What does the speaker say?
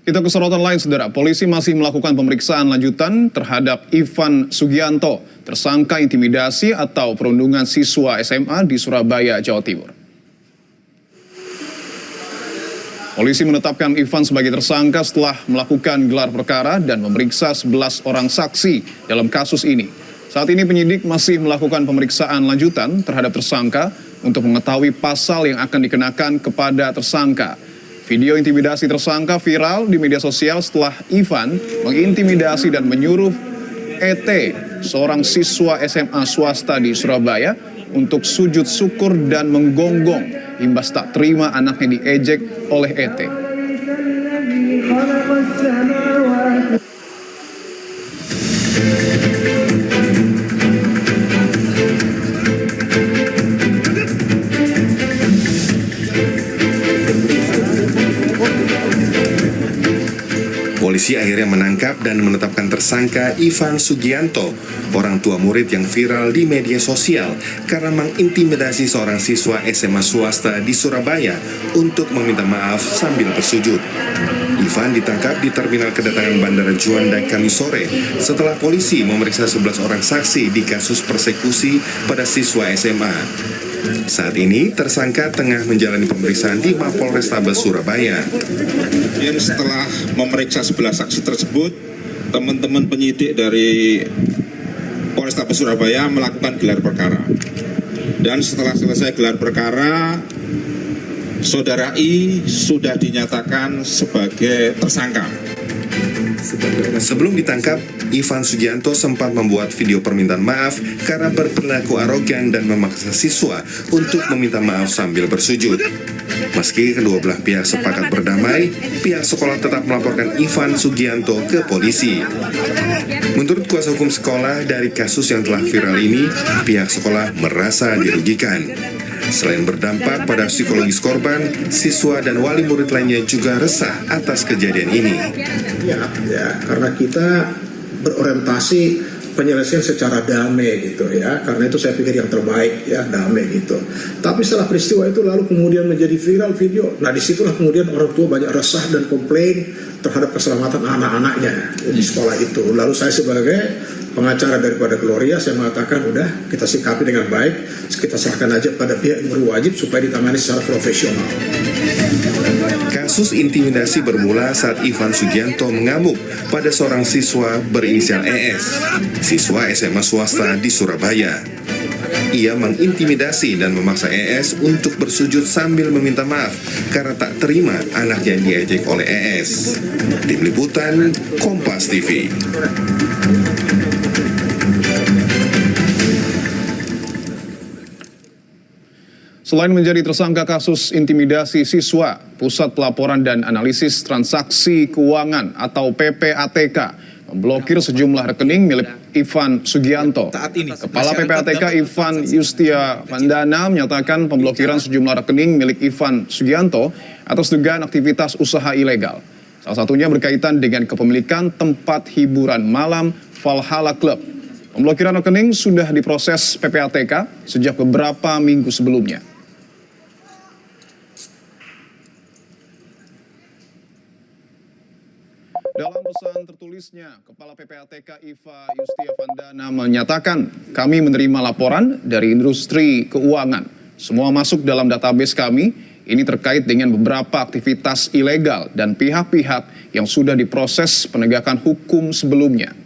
Kita ke sorotan lain, saudara. Polisi masih melakukan pemeriksaan lanjutan terhadap Ivan Sugianto, tersangka intimidasi atau perundungan siswa SMA di Surabaya, Jawa Timur. Polisi menetapkan Ivan sebagai tersangka setelah melakukan gelar perkara dan memeriksa 11 orang saksi dalam kasus ini. Saat ini penyidik masih melakukan pemeriksaan lanjutan terhadap tersangka untuk mengetahui pasal yang akan dikenakan kepada tersangka. Video intimidasi tersangka viral di media sosial setelah Ivan mengintimidasi dan menyuruh ET, seorang siswa SMA swasta di Surabaya, untuk sujud syukur dan menggonggong imbas tak terima anaknya diejek oleh ET. Polisi akhirnya menangkap dan menetapkan tersangka Ivan Sugianto, orang tua murid yang viral di media sosial karena mengintimidasi seorang siswa SMA swasta di Surabaya untuk meminta maaf sambil bersujud. Ivan ditangkap di terminal kedatangan Bandara Juanda Kamis sore setelah polisi memeriksa 11 orang saksi di kasus persekusi pada siswa SMA. Saat ini tersangka tengah menjalani pemeriksaan di Mapolrestabes Surabaya. Dan setelah memeriksa 11 saksi tersebut, teman-teman penyidik dari Polrestabes Surabaya melakukan gelar perkara. Dan setelah selesai gelar perkara, Saudara I sudah dinyatakan sebagai tersangka. Sebelum ditangkap, Ivan Sugianto sempat membuat video permintaan maaf karena berperilaku arogan dan memaksa siswa untuk meminta maaf sambil bersujud. Meski kedua belah pihak sepakat berdamai, pihak sekolah tetap melaporkan Ivan Sugianto ke polisi. Menurut kuasa hukum sekolah, dari kasus yang telah viral ini, pihak sekolah merasa dirugikan. Selain berdampak pada psikologis korban, siswa dan wali murid lainnya juga resah atas kejadian ini. Ya, karena kita berorientasi penyelesaian secara damai gitu ya, karena itu saya pikir yang terbaik ya, damai gitu. Tapi setelah peristiwa itu lalu kemudian menjadi viral video. Nah disitulah kemudian orang tua banyak resah dan komplain terhadap keselamatan anak-anaknya di sekolah itu. Lalu saya sebagai pengacara daripada Gloria, saya mengatakan udah kita sikapi dengan baik, kita serahkan aja pada pihak yang berwajib supaya ditangani secara profesional. Kasus intimidasi bermula saat Ivan Sugianto mengamuk pada seorang siswa berinisial ES, siswa SMA swasta di Surabaya. Ia mengintimidasi dan memaksa ES untuk bersujud sambil meminta maaf karena tak terima anaknya diejek oleh ES. Tim Liputan, Kompas TV. Selain menjadi tersangka kasus intimidasi siswa, Pusat Pelaporan dan Analisis Transaksi Keuangan atau PPATK memblokir sejumlah rekening milik Ivan Sugianto. Kepala PPATK Ivan Yustia Vandana menyatakan pemblokiran sejumlah rekening milik Ivan Sugianto atas dugaan aktivitas usaha ilegal. Salah satunya berkaitan dengan kepemilikan tempat hiburan malam Valhalla Club. Pemblokiran rekening sudah diproses PPATK sejak beberapa minggu sebelumnya. Dalam pesan tertulisnya, Kepala PPATK Iva Yustia Vandana menyatakan, kami menerima laporan dari industri keuangan. Semua masuk dalam database kami, ini terkait dengan beberapa aktivitas ilegal dan pihak-pihak yang sudah diproses penegakan hukum sebelumnya.